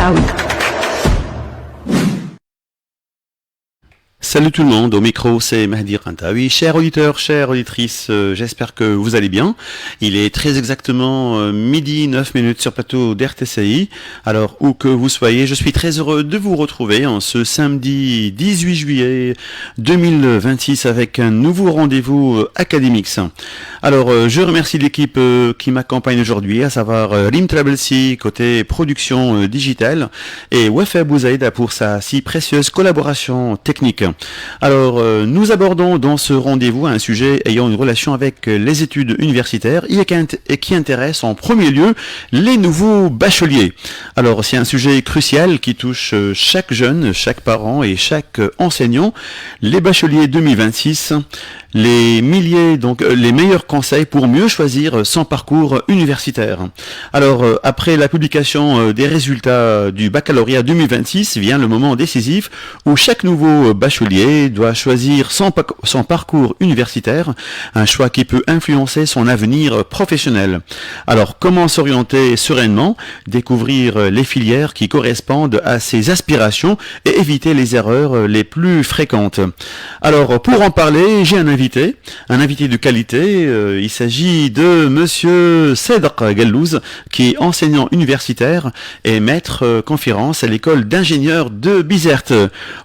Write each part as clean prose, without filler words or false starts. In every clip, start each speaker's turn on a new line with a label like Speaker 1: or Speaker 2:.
Speaker 1: Rantaoui.
Speaker 2: Salut tout le monde, au micro c'est Mahdi Rantaoui. Chers auditeurs, chères auditrices, j'espère que vous allez bien. Il est très exactement midi 9 minutes sur plateau d'RTCI. Alors où que vous soyez, je suis très heureux de vous retrouver en ce samedi 18 juillet 2026 avec un nouveau rendez-vous Academix. Alors je remercie l'équipe qui m'accompagne aujourd'hui, à savoir Rim Trabelsi côté production digitale et Wafa Bouzaïda pour sa si précieuse collaboration technique. Alors, nous abordons dans ce rendez-vous un sujet ayant une relation avec les études universitaires et qui intéresse en premier lieu les nouveaux bacheliers. Alors, c'est un sujet crucial qui touche chaque jeune, chaque parent et chaque enseignant. Les bacheliers 2026, les meilleurs conseils pour mieux choisir son parcours universitaire. Alors, après la publication des résultats du baccalauréat 2026, vient le moment décisif où chaque nouveau bachelier doit choisir son parcours universitaire, un choix qui peut influencer son avenir professionnel. Alors, comment s'orienter sereinement, découvrir les filières qui correspondent à ses aspirations et éviter les erreurs les plus fréquentes. Alors, pour en parler, j'ai un invité de qualité. Il s'agit de monsieur Cedr Gallouz, qui est enseignant universitaire et maître conférence à l'école d'ingénieurs de Bizerte.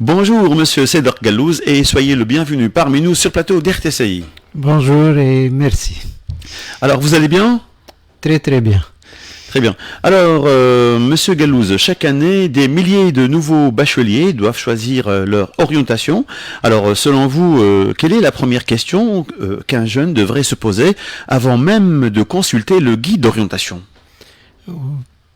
Speaker 2: Bonjour monsieur Cedr Gallouz et soyez le bienvenu parmi nous sur le plateau d'RTCI.
Speaker 3: Bonjour et merci.
Speaker 2: Alors vous allez bien ?
Speaker 3: Très très bien.
Speaker 2: Très bien. Alors, monsieur Gallouz, chaque année, des milliers de nouveaux bacheliers doivent choisir leur orientation. Alors, selon vous, quelle est la première question qu'un jeune devrait se poser avant même de consulter le guide d'orientation ?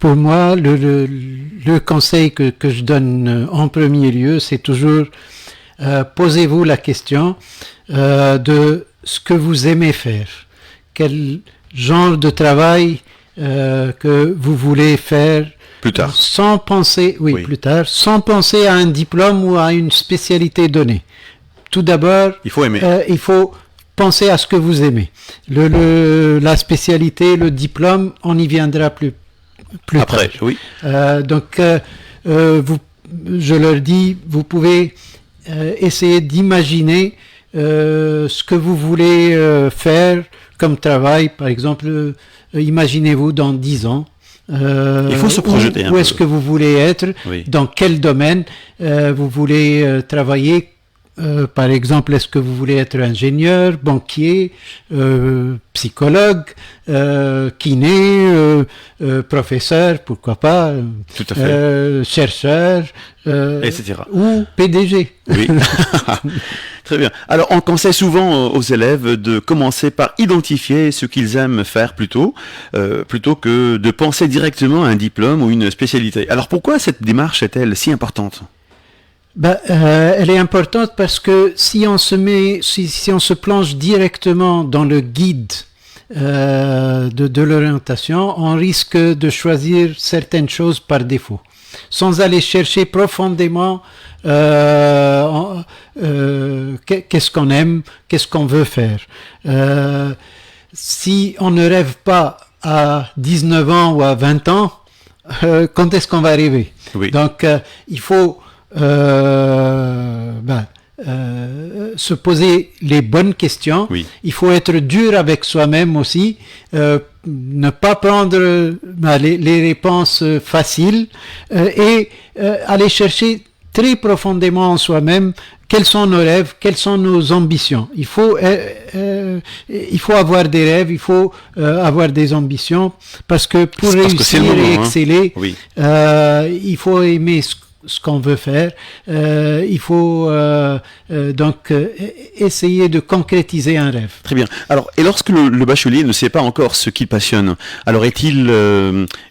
Speaker 3: Pour moi, le conseil que je donne en premier lieu, c'est toujours posez-vous la question de ce que vous aimez faire. Quel genre de travail que vous voulez faire
Speaker 2: plus tard,
Speaker 3: sans penser, plus tard, sans penser à un diplôme ou à une spécialité donnée. Tout d'abord,
Speaker 2: il faut aimer.
Speaker 3: Il faut penser à ce que vous aimez. La spécialité, le diplôme, on y viendra plus
Speaker 2: après,
Speaker 3: tard.
Speaker 2: Oui.
Speaker 3: Je leur dis, vous pouvez essayer d'imaginer ce que vous voulez faire comme travail, par exemple. Imaginez-vous dans 10 ans.
Speaker 2: Il faut se projeter.
Speaker 3: Où est-ce que vous voulez être ? Dans quel domaine vous voulez travailler ? Par exemple, est-ce que vous voulez être ingénieur, banquier, psychologue, kiné, professeur, pourquoi pas,
Speaker 2: tout à fait.
Speaker 3: Chercheur,
Speaker 2: etc.
Speaker 3: Ou PDG.
Speaker 2: Oui. Très bien. Alors, on conseille souvent aux élèves de commencer par identifier ce qu'ils aiment faire plutôt que de penser directement à un diplôme ou une spécialité. Alors, pourquoi cette démarche est-elle si importante ?
Speaker 3: Elle est importante parce que si on se plonge directement dans le guide de l'orientation, on risque de choisir certaines choses par défaut, sans aller chercher profondément qu'est-ce qu'on aime, qu'est-ce qu'on veut faire. Si on ne rêve pas à 19 ans ou à 20 ans, quand est-ce qu'on va rêver ? Donc, il faut se poser les bonnes questions. Il faut être dur avec soi-même aussi, ne pas prendre les réponses faciles et aller chercher très profondément en soi-même quels sont nos rêves, quelles sont nos ambitions. Il faut avoir des rêves, il faut avoir des ambitions parce que pour réussir et exceller, il faut aimer ce qu'on veut faire. Il faut donc essayer de concrétiser un rêve.
Speaker 2: Très bien. Alors, et lorsque le bachelier ne sait pas encore ce qu'il passionne, alors est-il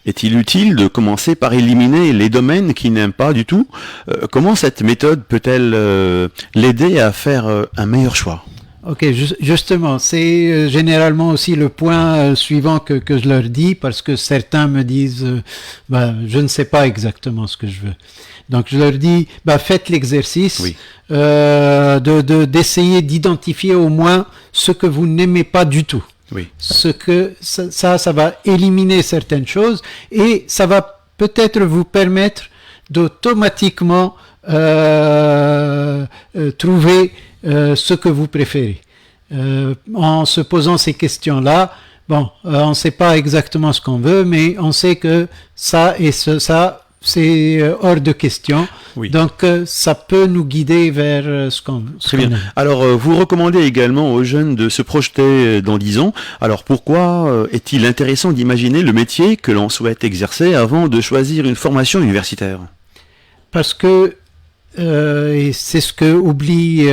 Speaker 2: utile de commencer par éliminer les domaines qu'il n'aime pas du tout ? Comment cette méthode peut-elle l'aider à faire un meilleur choix ?
Speaker 3: Ok, justement, c'est généralement aussi le point suivant que je leur dis, parce que certains me disent je ne sais pas exactement ce que je veux. Donc je leur dis faites l'exercice d'essayer d'identifier au moins ce que vous n'aimez pas du tout.
Speaker 2: Oui.
Speaker 3: Ce que ça va éliminer certaines choses et ça va peut-être vous permettre d'automatiquement trouver ce que vous préférez. En se posant ces questions-là, on ne sait pas exactement ce qu'on veut, mais on sait que ça et ça, c'est hors de question.
Speaker 2: Oui.
Speaker 3: Donc, ça peut nous guider vers ce qu'on veut.
Speaker 2: Très bien. Alors, vous recommandez également aux jeunes de se projeter dans 10 ans. Alors, pourquoi est-il intéressant d'imaginer le métier que l'on souhaite exercer avant de choisir une formation universitaire ?
Speaker 3: Parce que, et c'est ce que oublient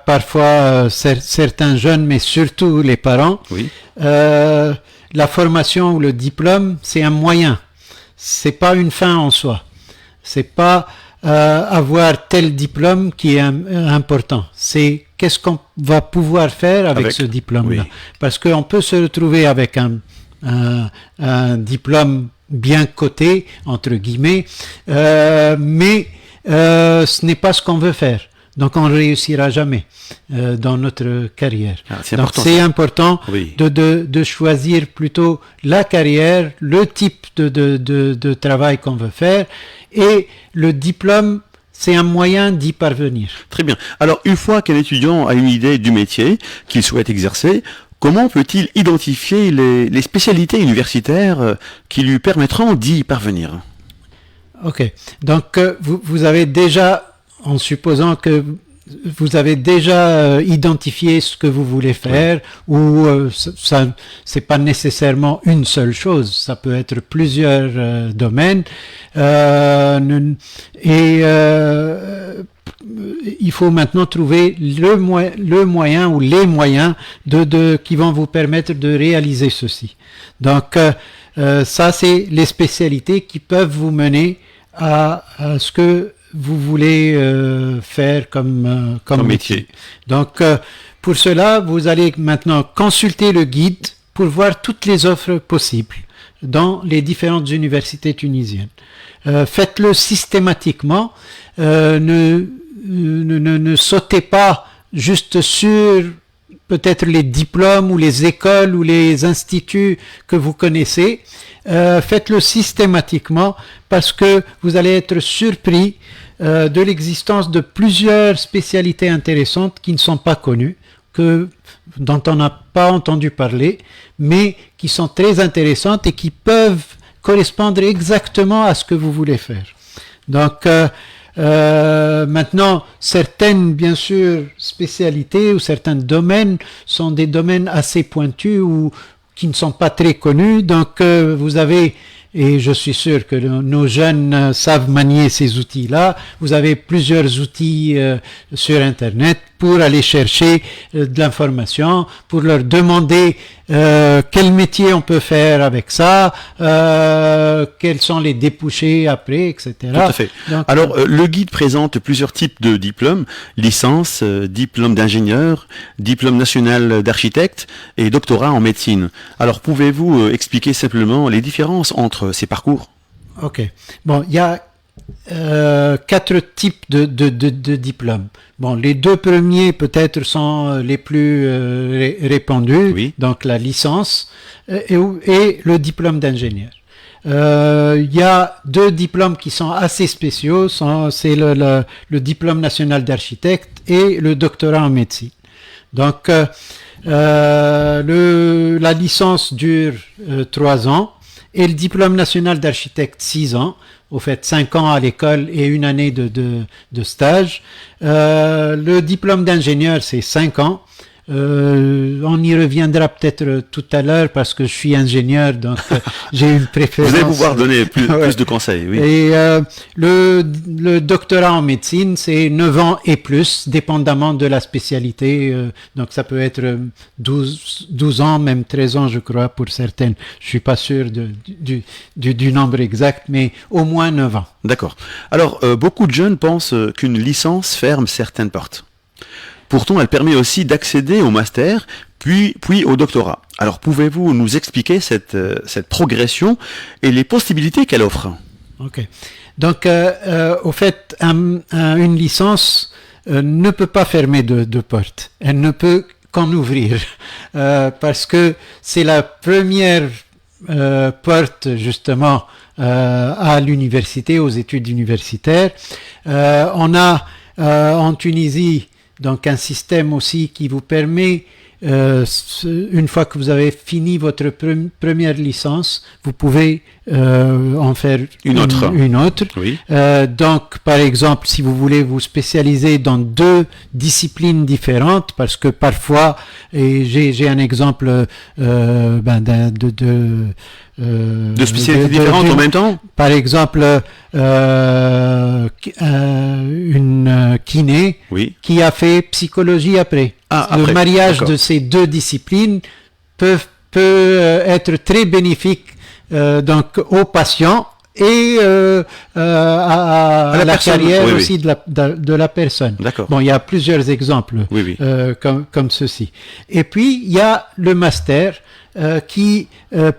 Speaker 3: parfois certains jeunes, mais surtout les parents,
Speaker 2: oui.
Speaker 3: La formation ou le diplôme, c'est un moyen. C'est pas une fin en soi. C'est pas avoir tel diplôme qui est important. C'est qu'est-ce qu'on va pouvoir faire avec ce diplôme-là.
Speaker 2: Oui.
Speaker 3: Parce qu'on peut se retrouver avec un diplôme bien coté, entre guillemets, mais ce n'est pas ce qu'on veut faire. Donc on ne réussira jamais dans notre carrière. Donc c'est important
Speaker 2: oui.
Speaker 3: de choisir plutôt la carrière, le type de travail qu'on veut faire, et le diplôme, c'est un moyen d'y parvenir.
Speaker 2: Très bien. Alors une fois qu'un étudiant a une idée du métier qu'il souhaite exercer, comment peut-il identifier les spécialités universitaires qui lui permettront d'y parvenir ?
Speaker 3: Ok. Donc vous avez déjà, en supposant que vous avez déjà identifié ce que vous voulez faire, oui. Ou ça c'est pas nécessairement une seule chose, ça peut être plusieurs domaines, il faut maintenant trouver le moyen ou les moyens qui vont vous permettre de réaliser ceci. Donc ça c'est les spécialités qui peuvent vous mener à ce que vous voulez faire comme métier. Donc, pour cela, vous allez maintenant consulter le guide pour voir toutes les offres possibles dans les différentes universités tunisiennes. Faites-le systématiquement. Ne sautez pas juste sur peut-être les diplômes ou les écoles ou les instituts que vous connaissez. Faites-le systématiquement parce que vous allez être surpris de l'existence de plusieurs spécialités intéressantes qui ne sont pas connues, dont on n'a pas entendu parler, mais qui sont très intéressantes et qui peuvent correspondre exactement à ce que vous voulez faire. Donc, maintenant, certaines, bien sûr, spécialités ou certains domaines sont des domaines assez pointus ou qui ne sont pas très connus. Donc, vous avez, et je suis sûr que nos jeunes savent manier ces outils-là, vous avez plusieurs outils sur Internet pour aller chercher de l'information, pour leur demander quel métier on peut faire avec ça, quels sont les débouchés après, etc.
Speaker 2: Tout à fait. Donc, alors, le guide présente plusieurs types de diplômes, licence, diplôme d'ingénieur, diplôme national d'architecte et doctorat en médecine. Alors, pouvez-vous expliquer simplement les différences entre ces parcours ?
Speaker 3: Ok. Bon, il y a 4 types de diplômes. Bon, les 2 premiers peut-être sont les plus répandus, oui. Donc la licence et le diplôme d'ingénieur. Il y a 2 diplômes qui sont assez spéciaux, c'est le diplôme national d'architecte et le doctorat en médecine. Donc la licence dure 3 ans et le diplôme national d'architecte 6 ans. Au fait, 5 ans à l'école et 1 année de stage. Le diplôme d'ingénieur, c'est 5 ans. On y reviendra peut-être tout à l'heure parce que je suis ingénieur, donc j'ai une préférence.
Speaker 2: Vous allez pouvoir donner plus de conseils, oui.
Speaker 3: Et le doctorat en médecine, c'est 9 ans et plus, dépendamment de la spécialité. Donc ça peut être 12 ans, même 13 ans, je crois, pour certaines. Je suis pas sûr du nombre exact, mais au moins 9 ans.
Speaker 2: D'accord. Alors, beaucoup de jeunes pensent qu'une licence ferme certaines portes. Pourtant, elle permet aussi d'accéder au master, puis au doctorat. Alors, pouvez-vous nous expliquer cette progression et les possibilités qu'elle offre ?
Speaker 3: Ok. Donc, au fait, une licence ne peut pas fermer de portes. Elle ne peut qu'en ouvrir. Parce que c'est la première porte, justement, à l'université, aux études universitaires. On a en Tunisie donc un système aussi qui vous permet, une fois que vous avez fini votre première licence, vous pouvez en faire une autre.
Speaker 2: Oui.
Speaker 3: Donc, par exemple, si vous voulez vous spécialiser dans 2 disciplines différentes, parce que parfois, et j'ai un exemple
Speaker 2: de spécialités différentes en même temps.
Speaker 3: Par exemple, une kiné qui a fait psychologie après. Le mariage de ces 2 disciplines peut être très bénéfique donc aux patients et à la carrière aussi de la personne.
Speaker 2: D'accord.
Speaker 3: Bon, il y a plusieurs exemples comme ceci. Et puis, il y a le master qui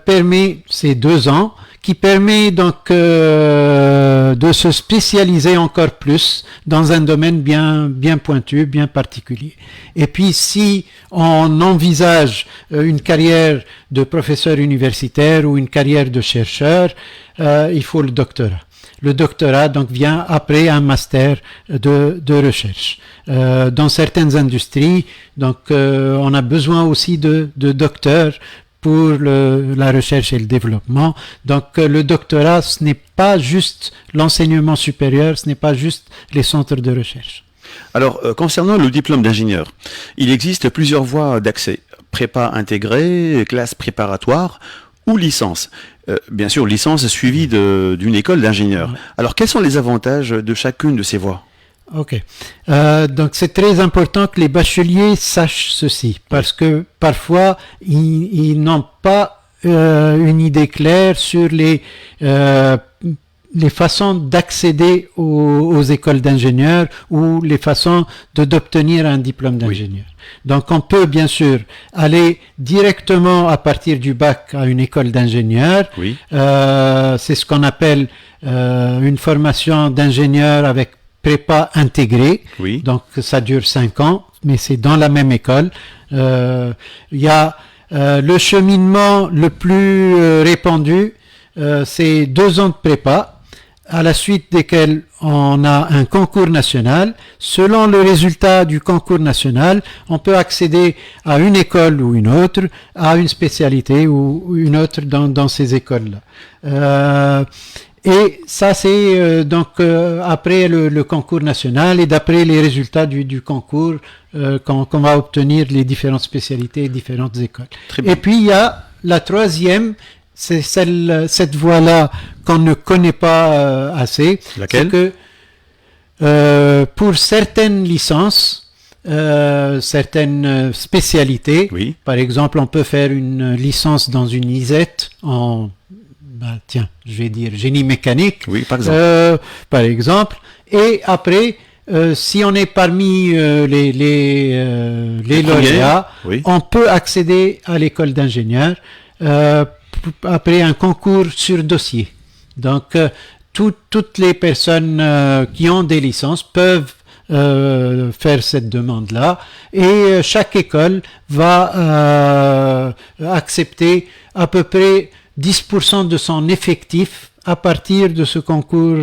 Speaker 3: permet, c'est 2 ans, qui permet donc de se spécialiser encore plus dans un domaine bien pointu, bien particulier. Et puis si on envisage une carrière de professeur universitaire ou une carrière de chercheur, il faut le doctorat. Le doctorat donc vient après un master de recherche. Dans certaines industries, donc on a besoin aussi de docteurs pour la recherche et le développement. Donc le doctorat, ce n'est pas juste l'enseignement supérieur, ce n'est pas juste les centres de recherche.
Speaker 2: Alors, concernant le diplôme d'ingénieur, il existe plusieurs voies d'accès. Prépa intégrée, classe préparatoire ou licence. Bien sûr, licence suivie d'une école d'ingénieur. Ouais. Alors, quels sont les avantages de chacune de ces voies ?
Speaker 3: Ok. Donc c'est très important que les bacheliers sachent ceci, parce que parfois ils n'ont pas une idée claire sur les façons d'accéder aux écoles d'ingénieurs ou les façons d'obtenir un diplôme d'ingénieur. Donc on peut bien sûr aller directement à partir du bac à une école d'ingénieur. C'est ce qu'on appelle une formation d'ingénieur avec prépa intégrée, donc ça dure 5 ans, mais c'est dans la même école. Il y a le cheminement le plus répandu, c'est 2 ans de prépa, à la suite desquels on a un concours national. Selon le résultat du concours national, on peut accéder à une école ou une autre, à une spécialité ou une autre dans ces écoles-là. Et ça, c'est donc après le concours national et d'après les résultats du concours qu'on va obtenir les différentes spécialités et différentes écoles. Et puis, il y a la troisième, c'est cette voie-là qu'on ne connaît pas assez.
Speaker 2: Laquelle ?
Speaker 3: C'est que pour certaines licences, certaines spécialités, par exemple, on peut faire une licence dans une ISET en... je vais dire génie mécanique, par exemple. Et après, si on est parmi les lauréats, on peut accéder à l'école d'ingénieur après un concours sur dossier. Donc, toutes les personnes qui ont des licences peuvent faire cette demande-là, et chaque école va accepter à peu près 10% de son effectif à partir de ce concours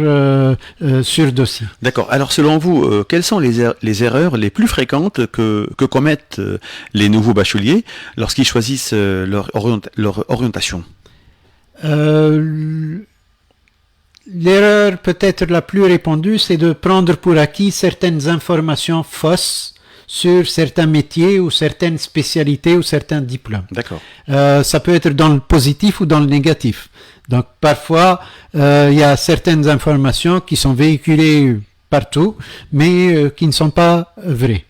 Speaker 3: sur dossier.
Speaker 2: D'accord. Alors selon vous, quelles sont les erreurs les plus fréquentes que commettent les nouveaux bacheliers lorsqu'ils choisissent leur orientation ?
Speaker 3: L'erreur peut-être la plus répandue, c'est de prendre pour acquis certaines informations fausses sur certains métiers ou certaines spécialités ou certains diplômes.
Speaker 2: D'accord.
Speaker 3: Ça peut être dans le positif ou dans le négatif. Donc parfois, il y a certaines informations qui sont véhiculées partout, mais qui ne sont pas vraies.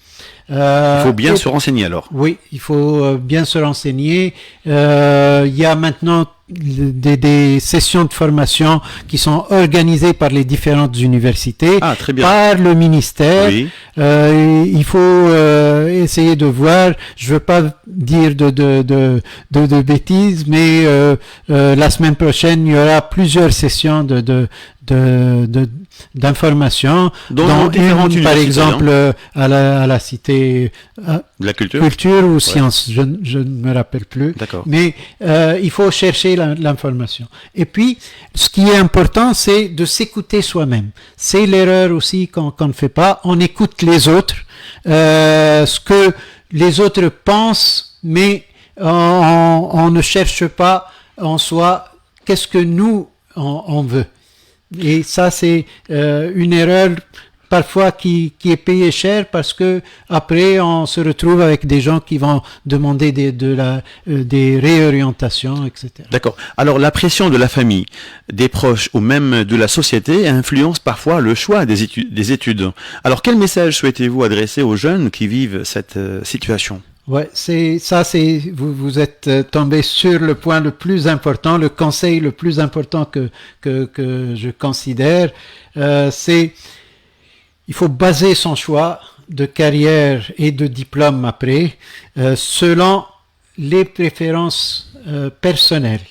Speaker 2: Il faut bien se renseigner alors.
Speaker 3: Oui, il faut bien se renseigner. Il y a maintenant des sessions de formation qui sont organisées par les différentes universités, par le ministère. Il faut essayer de voir, je veux pas dire de bêtises, mais la semaine prochaine, il y aura plusieurs sessions d'informations,
Speaker 2: dont
Speaker 3: une, par exemple à la cité
Speaker 2: de la culture
Speaker 3: ou sciences, je ne me rappelle plus.
Speaker 2: D'accord.
Speaker 3: Mais il faut chercher l'information. Et puis, ce qui est important, c'est de s'écouter soi-même. C'est l'erreur aussi qu'on ne fait pas. On écoute les autres, ce que les autres pensent, mais on ne cherche pas en soi qu'est-ce que nous on veut. Et ça, c'est une erreur parfois qui est payée cher parce que après on se retrouve avec des gens qui vont demander des réorientations, etc.
Speaker 2: D'accord. Alors la pression de la famille, des proches ou même de la société influence parfois le choix des études. Alors quel message souhaitez-vous adresser aux jeunes qui vivent cette situation ?
Speaker 3: Ouais, vous êtes tombé sur le point le plus important, le conseil le plus important que je considère, c'est il faut baser son choix de carrière et de diplôme après selon les préférences personnelles.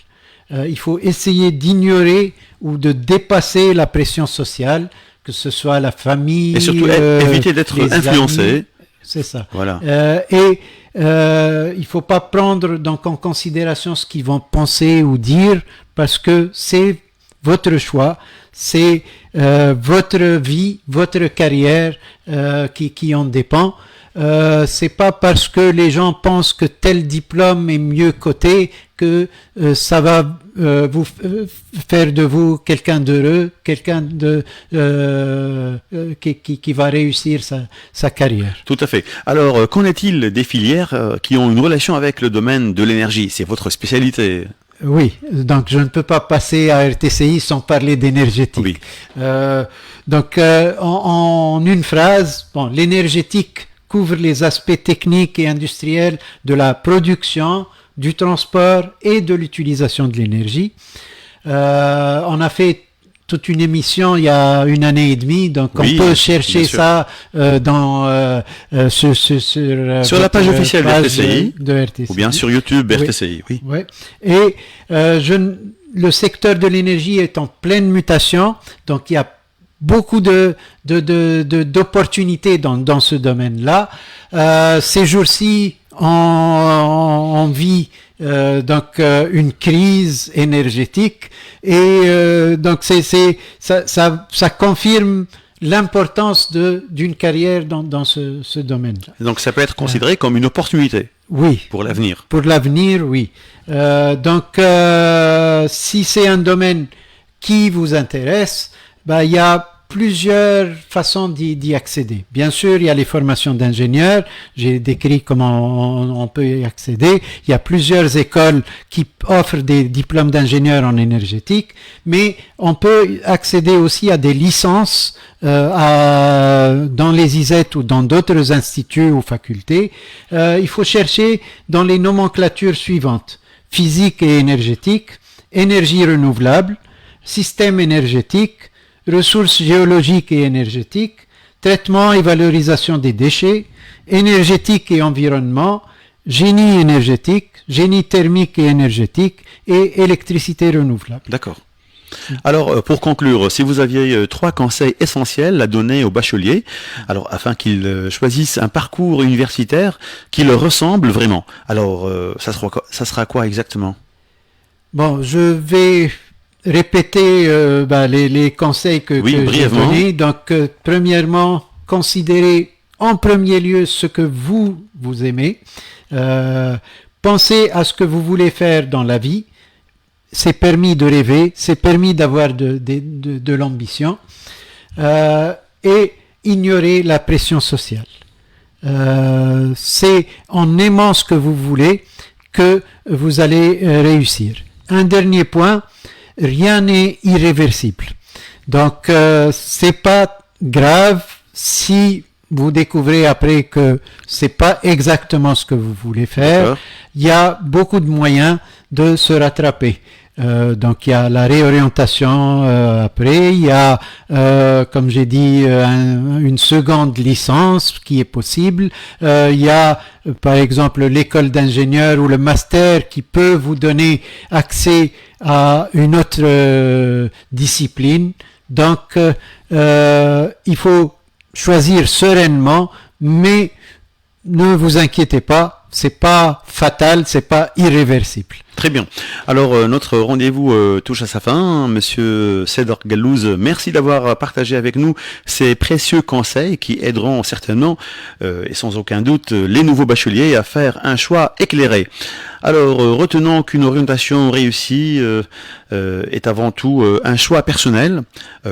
Speaker 3: Il faut essayer d'ignorer ou de dépasser la pression sociale, que ce soit la famille,
Speaker 2: et surtout éviter d'être influencé.
Speaker 3: Amis, c'est ça.
Speaker 2: Voilà.
Speaker 3: Il faut pas prendre donc en considération ce qu'ils vont penser ou dire parce que c'est votre choix, c'est votre vie, votre carrière qui en dépend. C'est pas parce que les gens pensent que tel diplôme est mieux coté que ça va vous faire de vous quelqu'un d'heureux, quelqu'un qui va réussir sa carrière.
Speaker 2: Tout à fait. Alors, qu'en est-il des filières qui ont une relation avec le domaine de l'énergie ? C'est votre spécialité.
Speaker 3: Oui, donc je ne peux pas passer à RTCI sans parler d'énergétique.
Speaker 2: Oui.
Speaker 3: En une phrase, l'énergétique couvre les aspects techniques et industriels de la production, du transport et de l'utilisation de l'énergie. On a fait toute une émission il y a 1 année et demie, donc on peut chercher ça sur
Speaker 2: la page officielle
Speaker 3: de RTCI.
Speaker 2: Ou bien sur YouTube RTCI. Oui.
Speaker 3: Oui. Et le secteur de l'énergie est en pleine mutation, donc il y a beaucoup d'opportunités dans ce domaine-là. Ces jours-ci, on vit une crise énergétique et donc ça confirme l'importance d'une carrière dans ce domaine-là.
Speaker 2: Donc ça peut être considéré comme une opportunité.
Speaker 3: Oui.
Speaker 2: Pour l'avenir.
Speaker 3: Pour l'avenir, oui. Si c'est un domaine qui vous intéresse, il y a plusieurs façons d'y accéder. Bien sûr, il y a les formations d'ingénieurs. J'ai décrit comment on peut y accéder. Il y a plusieurs écoles qui offrent des diplômes d'ingénieurs en énergétique, mais on peut accéder aussi à des licences dans les ISET ou dans d'autres instituts ou facultés. Il faut chercher dans les nomenclatures suivantes: physique et énergétique, énergie renouvelable, système énergétique, ressources géologiques et énergétiques, traitement et valorisation des déchets, énergétique et environnement, génie énergétique, génie thermique et énergétique et électricité renouvelable.
Speaker 2: D'accord. Alors, pour conclure, si vous aviez 3 conseils essentiels à donner aux bacheliers, alors afin qu'ils choisissent un parcours universitaire qui leur ressemble vraiment, alors ça sera quoi exactement ?
Speaker 3: Bon, je vais répéter les conseils que j'ai donnés. Donc, premièrement, considérez en premier lieu ce que vous aimez. Pensez à ce que vous voulez faire dans la vie. C'est permis de rêver, c'est permis d'avoir de l'ambition. Et ignorez la pression sociale. C'est en aimant ce que vous voulez que vous allez réussir. Un dernier point: rien n'est irréversible. Donc, c'est pas grave si vous découvrez après que c'est pas exactement ce que vous voulez faire. D'accord. Il y a beaucoup de moyens de se rattraper. Donc, il y a la réorientation après. Il y a, comme j'ai dit, une seconde licence qui est possible. Il y a, par exemple, l'école d'ingénieur ou le master qui peut vous donner accès à une autre discipline. Donc, il faut choisir sereinement, mais ne vous inquiétez pas, c'est pas fatal, c'est pas irréversible.
Speaker 2: Très bien. Alors, notre rendez-vous touche à sa fin. Monsieur Cédric Gallouz, merci d'avoir partagé avec nous ces précieux conseils qui aideront certainement, et sans aucun doute, les nouveaux bacheliers à faire un choix éclairé. Alors, retenons qu'une orientation réussie est avant tout un choix personnel,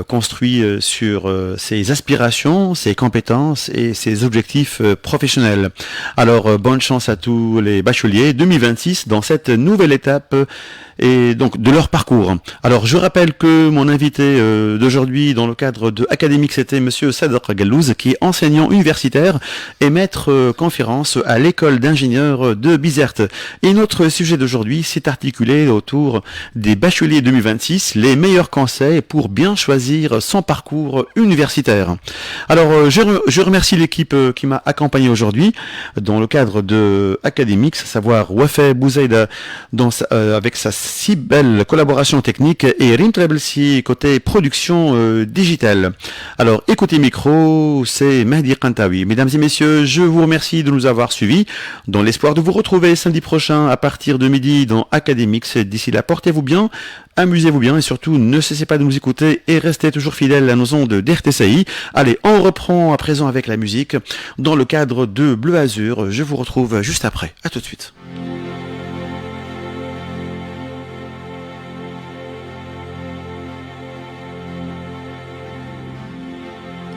Speaker 2: construit sur ses aspirations, ses compétences et ses objectifs professionnels. Alors, bonne chance à tous les bacheliers 2026 dans cette nouvelle étape et donc de leur parcours. Alors je rappelle que mon invité d'aujourd'hui dans le cadre de Académique, c'était monsieur Cédric Gallouz, qui est enseignant universitaire et maître conférence à l'école d'ingénieurs de Bizerte. Et notre sujet d'aujourd'hui s'est articulé autour des bacheliers 2026, les meilleurs conseils pour bien choisir son parcours universitaire. Alors je remercie l'équipe qui m'a accompagné aujourd'hui dans le cadre de Académique, à savoir Wafé Bouzaïda avec sa si belle collaboration technique et Rim Trebelsi côté production digitale. Alors écoutez micro, c'est Mehdi Kantaoui. Mesdames et messieurs, je vous remercie de nous avoir suivis dans l'espoir de vous retrouver samedi prochain à partir de midi dans Académique. D'ici là, portez-vous bien, amusez-vous bien et surtout ne cessez pas de nous écouter et restez toujours fidèles à nos ondes d'RTCI. Allez, on reprend à présent avec la musique dans le cadre de Bleu Azur. Je vous retrouve juste après. À tout de suite.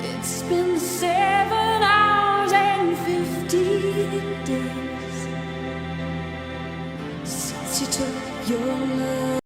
Speaker 1: It's been 7 hours and 50 days since you took your love.